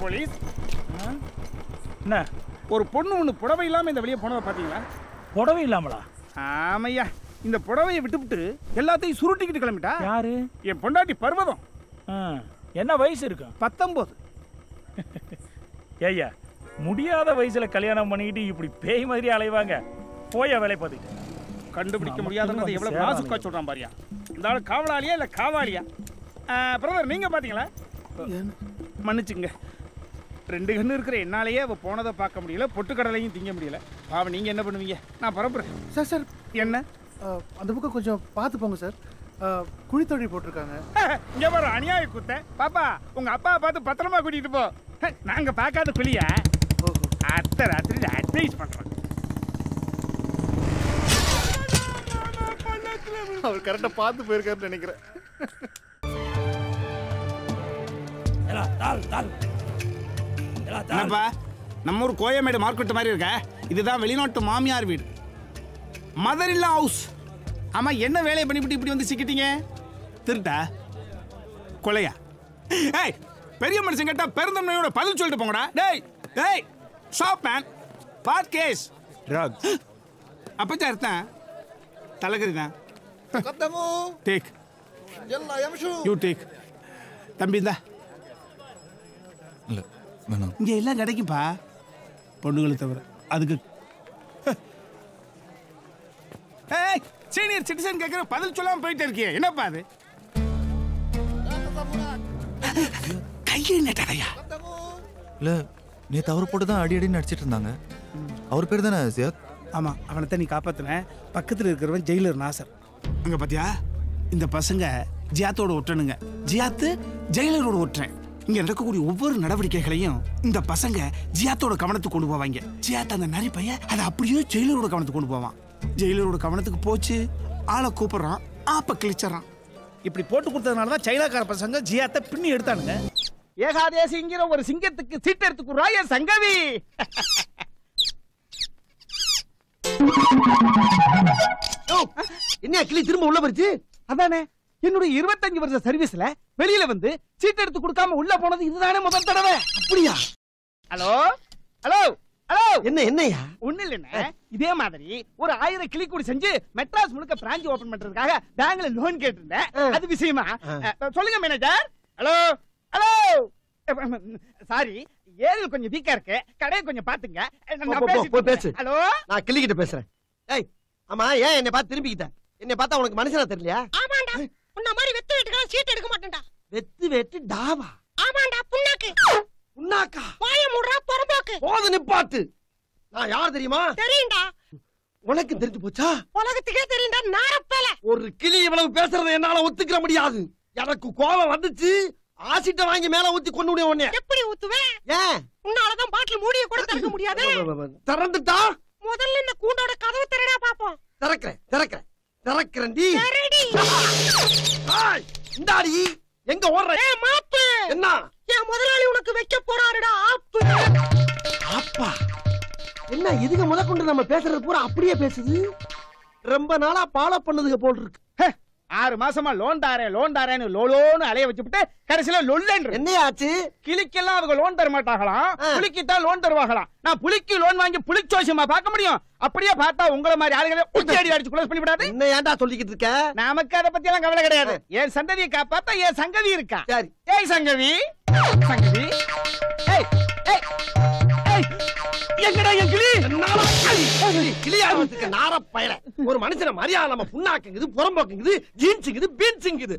Police. என்ன ஒரு பொண்ணு ஒன்று புடவை இல்லாமல் இந்த வெளியே போனதை பார்த்தீங்களா? புடவை இல்லாமலா? ஆமையா, இந்த புடவையை விட்டுவிட்டு எல்லாத்தையும் சுருட்டிக்கிட்டு கிளம்பிட்டா. யாரு? என் பொண்டாட்டி பர்வதம். என்ன வயசு இருக்கு? 19. ஏய்யா, முடியாத வயசுல கல்யாணம் பண்ணிக்கிட்டு இப்படி பேய் மாதிரி அலைவாங்க. போய வேலை பார்த்துக்கிட்டு கண்டுபிடிக்க முடியாதுன்னு எவ்வளவு நாசுக்கா சொல்றான் பாரியா. இந்த ஆள் காவலாளியா இல்லை காவாலியா? பிரதர் நீங்க பாத்தீங்களா? மன்னிச்சுங்க, 2 கண்ணு இருக்கிற என்னாலேயே அவள் போனதை பார்க்க முடியல, பொட்டுக்கடலையும் திங்க முடியல. பாவம், நீங்கள் என்ன பண்ணுவீங்க? நான் பரப்புறேன். சார் சார் என்ன அந்த பக்கம் கொஞ்சம் பார்த்து போங்க சார். குழித்தொழி போட்டிருக்காங்க. இங்கே வர அநியாய குத்த. பாப்பா, உங்கள் அப்பாவை பார்த்து பத்திரமா கூட்டிகிட்டு போ. நாங்கள் பார்க்காத குழியா அத்தை ராத்திரி அட்வைஸ் பண்ணுறோம். அவர் கரெக்டாக பார்த்து போயிருக்காருன்னு நினைக்கிறேன். என்னப்பா, நம்ம ஊர் கோயமேடு மார்க்கெட் மாதிரி இருக்க. இதுதான் வெளிநாட்டு மாமியார் வீடு, மதர் இல்லா ஹவுஸ். ஆமா, என்ன வேலையை பண்ணிவிட்டு இப்படி வந்து சிக்கிட்டீங்க? திருட்டா கொலையா? ஏய், பெரிய மனுஷன் கேட்டா பெருந்தன்மையோட பதில் சொல்லிட்டு போங்கடா. டேய் டேய், ஸ்டாப் மேன், பாத் கேஸ் ட்ரக். அப்பதான் அர்த்தம் தலைகறி தான். Take you take. தம்பி இந்தா. இங்க எல்லாம் கிடைக்கும்பா, பொண்ணுகளை தவிர. அதுக்கு சீனியர் சிட்டிசன் கேட்கிற பதில் சொல்லாம போயிட்டே இருக்கியே, என்னப்பா அது? கையை நட்டாயா? இல்ல, நேற்று அவர் போட்டு தான் அடி அடின்னு நடிச்சிட்டு இருந்தாங்க. அவர் பேர் தானே சியாத்? ஆமா, அவனை தான் நீ காப்பாத்தின. பக்கத்தில் இருக்கிறவன் ஜெயிலர் நாசர். அங்க பாத்தியா, இந்த பசங்க ஜியாத்தோட ஒட்டனுங்க, ஜியாத்து ஜெயிலரோட ஒட்டுறேன். இங்க நடக்கக்கூடிய ஒவ்வொரு நடவடிக்கைகளையும் இந்த பசங்க ஜியாத்தோட கவனத்துக்கு கொண்டு போவாங்க. ஜியாத் அந்த நரி பையன் அதை அப்படியே ஜெயிலரோட கவனத்துக்கு கொண்டு போவான். ஜெயிலரோட கவனத்துக்கு போச்சு, ஆளை கூப்பிடுறான், ஆப்ப கிழிச்சறான். இப்படி போட்டு கொடுத்ததுனால தான் சைனாக்கார பசங்க ஜியாத்தை பின்னி எடுத்தானுங்க. ஏகாதேசிங்கிற ஒரு சிங்கத்துக்கு சீட்டு எடுத்துக்குறாய சங்கவி. என்ன கிளி திரும்ப உள்ள போச்சு? அதானே, என்னுடைய 25 வருஷ சர்வீஸ்ல வெளியில வந்து சீட் எடுத்து கொடுக்காம உள்ள போனது இதுதானே முதல் தடவை. அப்படியா? Hello hello hello. என்னையா? ஒண்ணு இல்லைன்னு, இதே மாதிரி ஒரு 1000 கிளி கூடி செஞ்சு மெட்ராஸ் முழுக்க பிரான்ச் ஓபன் பண்றதுக்காக பேங்க்ல லோன் கேட்டிருந்தேன். அது விஷயமா? சொல்லுங்க மேனேஜர். Hello hello. சாரி, ஏரியில் கொஞ்சம் வீக்கா இருக்கு, கடையை கொஞ்சம் பாத்துங்க. ஹலோ, நான் கிளி கிட்ட பேசுறேன். ஏய், ஆமா, ஏன் என்னை பார்த்து திரும்பிக்கிட்ட? என்னை பார்த்தா உனக்கு மனுஷனா தெரியலையா? ஆமாண்டா, உன்ன மாதிரி வெத்து வெட்டுக்கான சீட் எடுக்க மாட்டேன்டா. வெத்து வெட்டு டாவா? ஆமாண்டா, புண்ணாக்கு. புண்ணாக்கா? வாய மூடுறா பொறம்போக்கு. போது நிப்பாட்டு. நான் யார் தெரியுமா? தெரியும்டா. உனக்கு தெரிஞ்சு போச்சா? உலகத்துக்கே தெரியும்டா நாரப்பேல. ஒரு கிளி இவ்வளவு பேசுறதை என்னால ஒத்துக்கிற முடியாது. எனக்கு கோபம் வந்துச்சு, ஆசிட்ட வாங்கி மேல ஊத்தி கொண்டு விடுவேன் உன்னை. எப்படி ஊத்துவே? ஏன்? உன்னாலதான் பாட்டில் மூடிய கூட திறக்க முடியாது. திறந்துட்டா முதல்ல இந்த கூண்டோட கதவு திறடா பாப்போம். திறக்கிறேன்டி. இந்தாடி, எங்க ஓடுற? ஏய் மாப்பு, என்ன? என் முதலாளி உனக்கு வைக்க போறாருடா ஆப்பு. அப்பா, என்ன இதுக்கு முதற்கொண்டு நம்ம பேசுறது பூரா அப்படியே பேசுது? ரொம்ப நாளா பாலோ பண்ணதுக்கு போல் இருக்கு. 6 மாசமா லோன் தாரேன்னு லோலோன்னு அலைய வச்சுட்டு கடைசியில லொல்லன்று. என்னையாச்சு? கிளிக்கெல்லாம் அவங்க லோன் தர மாட்டாங்களாம், புலிக்குத்தான் லோன் தருவாங்களாம். நான் புலிக்கு லோன் வாங்கி புலிச்சோசியமா பார்க்க முடியும்? அப்படியே பார்த்தா உங்களை மாதிரி ஆளுகளை உச்சடி அடிச்சு க்ளோஸ் பண்ணி விடாது. என்ன ஏன்டா சொல்லிக்கிட்டு இருக்க? நமக்கு அதை பத்தி எல்லாம் கவலை கிடையாது. என் சந்ததியை காப்பாத்தா என் சங்கவி இருக்கா. சரி. ஏய் சங்கவி, சங்கவி, ஏய் ஏய் ஏய், எங்கடா என் கிளி? கிளியாடுறதுக்கு நார பயல. ஒரு மனுஷன மரியாதை நம்ம புண்ணாக்குங்குது, புறம்போக்குங்குது, ஜீன்ஸுங்குது, பீன்ஸுங்குது.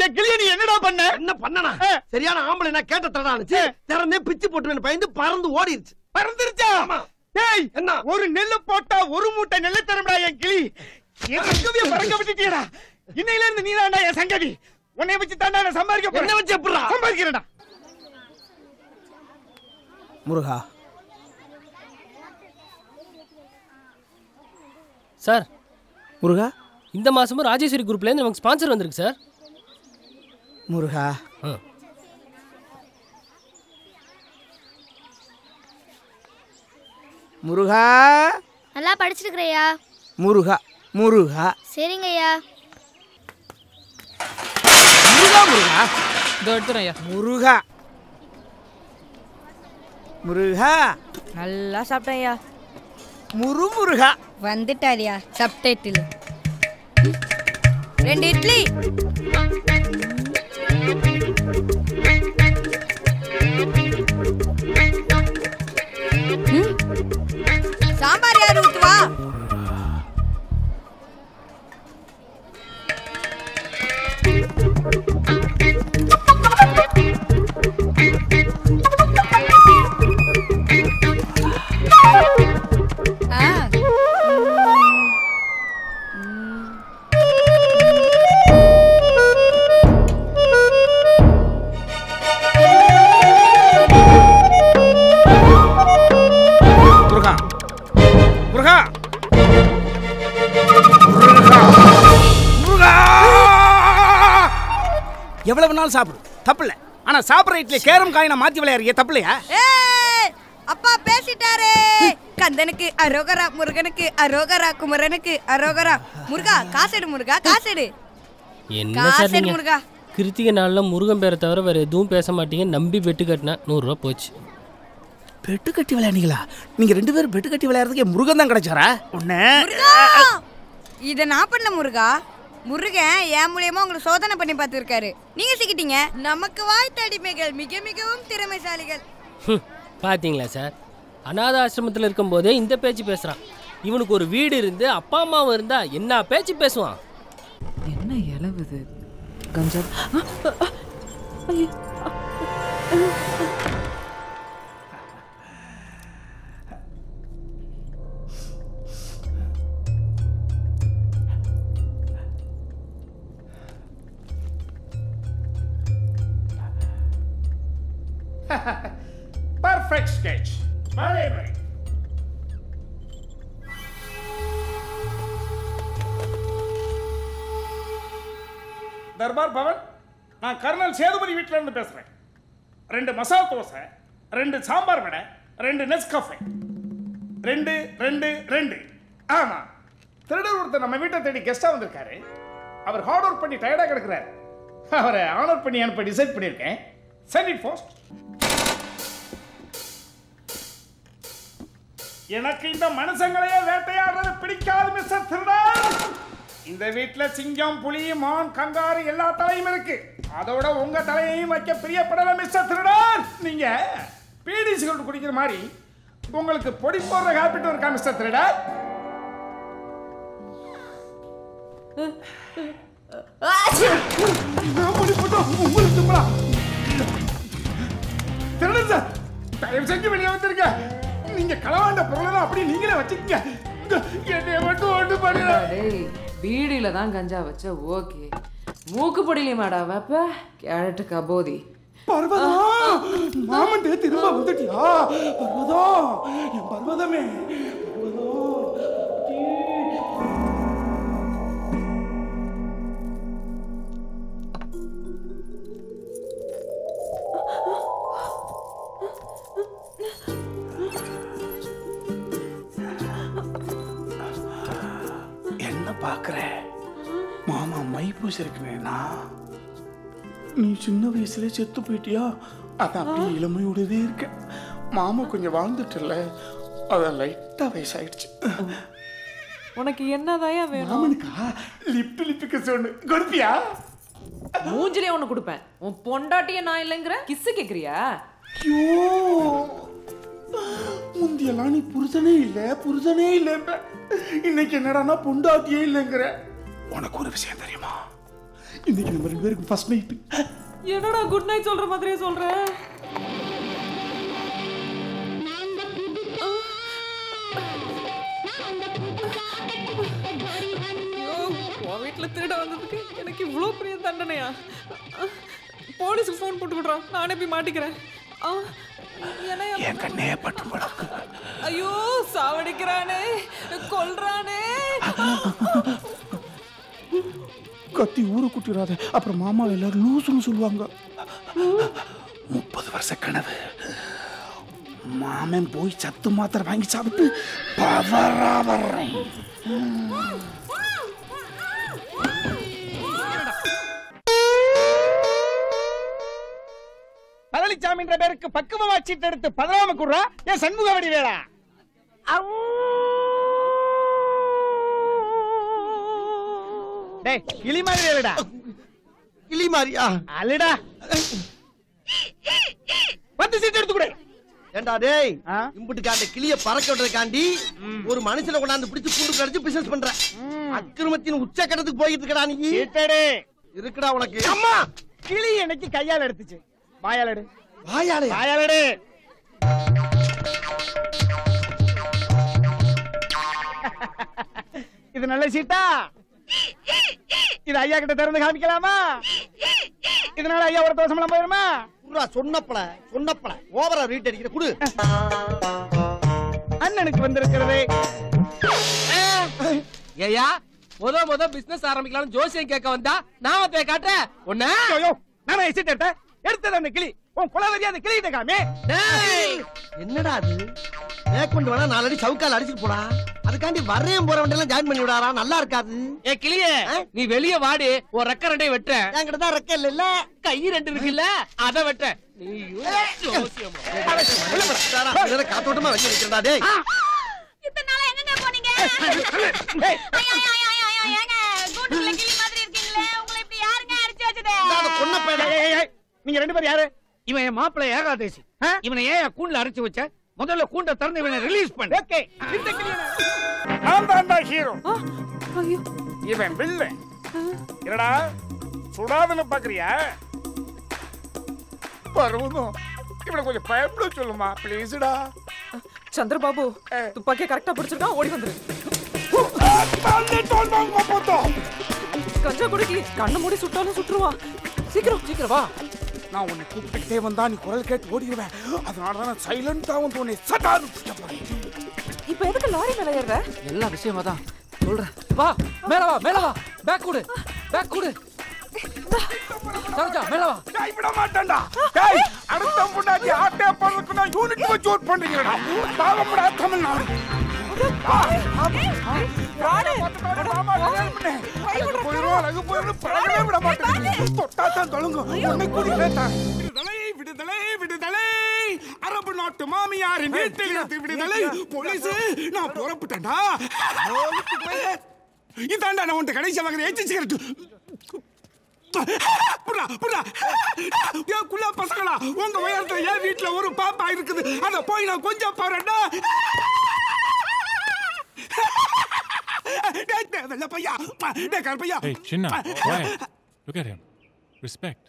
என் கிளிய நீ என்னடா பண்ண? என்ன பண்ணனா? சரியான ஆம்பளை நான் கேட்ட தடானுச்சு. திறந்தே பிச்சு போட்டுவேன்னு பயந்து பறந்து ஓடிடுச்சு. பறந்துருச்சா? டேய், என்ன? ஒரு நெல்லு போட்டா ஒரு மூட்டை நெல்லு தரும்டா என் கிளி. என் சங்கவிய பறக்க விட்டுட்டியடா. இன்னையில இருந்து நீதான்டா என் சங்கவி. உன்னை வச்சு தான்டா நான் சம்பாதிக்க போறேன். என்ன வச்சு எப்படிடா சம்பாதிக்கிறேன்டா? முருகா சார், முருகா, இந்த மாசமும் ராஜேஸ்வரி குரூப்ல இருந்து நமக்கு ஸ்பான்சர் வந்திருக்கு சார். முருகா, முருகா, நல்லா படிச்சிருக்கிறையா? முருகா முருகா. சரிங்கய்யா. முருகா முருகா இதோ எடுத்துறேன் ஐயா. முருகா. முருகா நல்லா சாப்பிட்டேன்யா. முருகா வந்துட்டாரியா சப்டைட்டில். 2 இட்லி. சாம்பார் யார் ஊத்துவா? எவ்வளவு நாள் சாப்பிடு தப்பில்ல. ஆனா சாப்பிட்ற இட்லி கேரம் காயினா மாத்தி விளையாடுறிய தப்பில்லையா? அப்பா பேசிட்டாரே. கந்தனுக்கு அரோகரா, முருகனுக்கு அரோகரா, குமரனுக்கு அரோகரா. முருகா காசெடு, முருகா காசெடு. என்ன சார் நீங்க கிருத்திகை நாள்ல முருகன் பேரை தவிர வேற எதுவும் பேச மாட்டீங்க. நம்பி பெட்டு கட்டினா 100 ரூபா போச்சு. பெட்டு கட்டி விளையாடுங்களா? நீங்க 2 பேரும் பெட்டு கட்டி விளையாடுறதுக்கே முருகன் தான் கிடைச்சாரா? இத நான் பண்ண முருகா. முருகன் என் மூலியமா உங்களுக்கு சோதனை பண்ணி பார்த்துருக்காரு. நீங்க சிக்கிட்டீங்க. நமக்கு வாய்த்த அடிமைகள் மிக மிகவும் திறமைசாலிகள். பாத்தீங்களா சார், அநாத ஆசிரமத்தில் இருக்கும் போதே இந்த பேச்சு பேசுறான். இவனுக்கு ஒரு வீடு இருந்து அப்பா அம்மாவும் இருந்தா என்ன பேச்சு பேசுவான்? என்ன இலவுது கஞ்சா? Perfect sketch. Very. Darbar Pawan, நான் கர்னல் சேதுபதி வீட்டில இருந்து பேசுறேன். 2 மசாலா தோசை, 2 சாம்பார் வடை, 2 நெஸ்காஃபே. 2. ஆமா, திருடர் ஒருத்தர் நம்ம வீட்டை தேடி கெஸ்டா வந்திருக்காரு. அவர் ஹார்ட் ஒர்க் பண்ணி டயர்டா கிடக்குறாரு. அவரை ஆனர் பண்ணி அனுப்ப டிசைட் பண்ணியிருக்கேன். Sent it post. எனக்கு இந்த மனுஷங்களையே வேட்டையாடுறது பிடிக்காது மிஸ்டர் திருடன். இந்த வீட்டுல சிங்கம், புலி, மான், கங்காரு எல்லா தலையும் இருக்கு. அதோட உங்க தலையையும் வைக்க பிரியப்படல மிஸ்டர் திருடன். நீங்க பீடி சிகரெட் குடிக்கிற மாதிரி உங்களுக்கு பொடி போடுற ஹாபிட் இருக்கா மிஸ்டர் திருடன்? திருடன் சார், தயவு செஞ்சு வெளியே வந்திருக்க. நீங்க களவாண்ட பொருளை அப்படி நீங்களே வச்சுக்கங்க. என்னைய மட்டும் ஒன்று பண்ணுங்க. பீடியில தான் கஞ்சா வச்ச ஓகே, மூக்கு பொடியிலையுமாடா வைப்ப? கேரட்டு கபோதி. பர்வதா, மாமன் திரும்ப வந்துட்டியா? பர்வதா, என் பர்வதமே. பாக்குறேன் மாமா மை பூசிருக்கேனா? நீ சின்ன வயசுல செத்து போயிட்டியா? அதான் அப்படியே இளமையோடவே இருக்க. மாமா கொஞ்சம் வாழ்ந்துட்டுல, அதான் லைட்டா வயசாயிடுச்சு. உனக்கு என்னதாயா வேணும்? மாமனுக்கா லிப்டுக்கு சொன்னு கொடுப்பியா? மூஞ்சிலே ஒண்ணு கொடுப்பேன். உன் பொண்டாட்டிய நான் இல்லைங்கிற கிஸ்ஸு கேக்குறியா? ஐயோ, முந்தியெல்லாம் நீ புருஷனே இல்ல. இன்னைக்கு என்னடானா பொண்டாட்டியே இல்லைங்கிற. உனக்கு ஒரு விஷயம் தெரியுமா? இன்னைக்கு நம்ம 2 பேருக்கு ஃபர்ஸ்ட் நைட். என்னடா குட் நைட் சொல்ற மாதிரியே சொல்ற? உன் வீட்டுல திருட வந்ததுக்கு எனக்கு இவ்வளோ பெரிய தண்டனையா? போலீஸுக்கு ஃபோன் போட்டு விடுறான், நானே போய் மாட்டிக்கிறேன். ஐயோ சாவடிக்கிறானே, கொல்றானே. கத்தி ஊரு குட்டிராத, அப்புறம் மாமா எல்லாரும் லூசுன்னு சொல்லுவாங்க. 30 வருஷ கனவு. மாமன் போய் சத்து மாத்திரை வாங்கி சாப்பிட்டு பவரா வர்றேன். பழனிசாமின்ற பேருக்கு பக்குவமா சீட்டு எடுத்து 15 குடுறா என் சண்முக வடிவேலா. டேய் கிளி மாதிரி அழுடா. கிளி மாதிரியா? அழுடா. 10 சீட்டு எடுத்து கொடு. ஏண்டா டேய், இம்புட்டுக்காண்ட கிளிய பறக்க விடுறதுக்காண்டி ஒரு மனுஷனை கொண்டாந்து பிடிச்சு கூண்டு கடிச்சு பிசினஸ் பண்ற. அக்கிரமத்தின் உச்சக்கட்டத்துக்கு போயிட்டு இருக்கடா நீ. சீட்டடே இருக்குடா உனக்கு. அம்மா கிளி எனக்கு கையால எடுத்துச்சு. வாயால எடு. வாயால வாயால எடு. இது நல்ல சீட்டா? இது ஐயா கிட்ட திறந்து காமிக்கலாமா? இதனால ஐயா ஒரு தோசமெல்லாம் போயிருமா? சொன்னப்பல ஓவரா ரீட் அடிக்கிற குடு. அண்ணனுக்கு வந்திருக்கிறது. ஏயா முத பிசினஸ் ஆரம்பிக்கலாம் ஜோசியம் கேட்க வந்தா நாம போய் காட்ட ஒண்ணு. நானே சீட் எடுத்தேன். எடுத்தது அந்த கிளி. உன் குலவரி அந்த கிளி கிட்ட காமி. என்னடா அது? மேற்கொண்டு வேணா 4 அடி சவுக்கால் அடிச்சுட்டு போடா. அதுக்காண்டி வரையும் போறவன் எல்லாம் ஜாயின் பண்ணி விடாரா? நல்லா இருக்காது. ஏ கிளியே, நீ வெளிய வாடி. ஒரு ரெக்க 2 வெட்ட. என்கிட்ட தான் ரெக்க இல்ல, கை 2 இருக்குல்ல, அத வெட்ட. நீ ஜோசியமா காத்தோட்டமா வச்சு நிக்கிறடா டேய். இத்தனை நாளா எங்கங்க போனீங்க? ஏங்க கூண்டுக்குள்ள கிளி மாதிரி இருக்கீங்களே, உங்களை இப்படி யாருங்க அடிச்சு வச்சது? நீங்க 2 பேரும் யாரு? இவன் என் மாப்பிள்ளை ஏகாதேசி. இவனை ஏன் கூண்டுல அடைச்சு வச்ச? முதல்ல கூண்டை திறந்து இவனை ரிலீஸ் பண்ணு. ஓகே. இந்த கிளி நான் தான் ஹீரோ. இவன் வில்லன். என்னடா சுடாதன்னு பாக்குறியா? பரவுதும் இவனை கொஞ்சம் பயப்பட சொல்லுமா ப்ளீஸ்டா. சந்திரபாபு துப்பாக்கியை கரெக்டா பிடிச்சிருக்கான். ஓடி வந்துரு. கஞ்சா குடிக்கி கண்ணை மூடி சுட்டாலும் சுட்டுருவான். சீக்கிரம் வா. நான் உன்னை கூப்பிட்டுக்கிட்டே வந்தா நீ குரல் கேட்டு ஓடிடுவேன். அதனாலதான் நான் சைலண்டா வந்து உன்னை சட்டாரு போறேன். இப்ப எதுக்கு லாரி மேல ஏறுற? எல்லா விஷயமா தான் சொல்றேன். வா மேல வா. பேக் கொடு. சரோஜா மேல வா. டேய் விட மாட்டேன்டா. டேய் அடுத்த முன்னாடி ஆட்டே பறக்குனா யூனிட் வச்சு ஓட் பண்றீங்கடா. பாவம்டா தமிழ்நாடு. ராணே அழகு போயிரும் பழகவே விட மாட்டேன். தொட்டாத்தான் தொழுங்க. உன்னை கூட்டிட்டேன். விடுதலை அரபு நாட்டு மாமியாரின் வீட்டில் இருந்து விடுதலை. போலீஸ் நான் புறப்பட்டேன்டா. இதாண்டா நான் உன்ட்ட கடைசி வாங்குற ஏச்சி சிகரெட். குள்ள பசங்களா உங்க உயரத்துல என் வீட்டுல ஒரு பாப்பா இருக்குது. அத போய் நான் கொஞ்சம் பாருடா. Hey, Chinna, quiet. Look at him. Respect.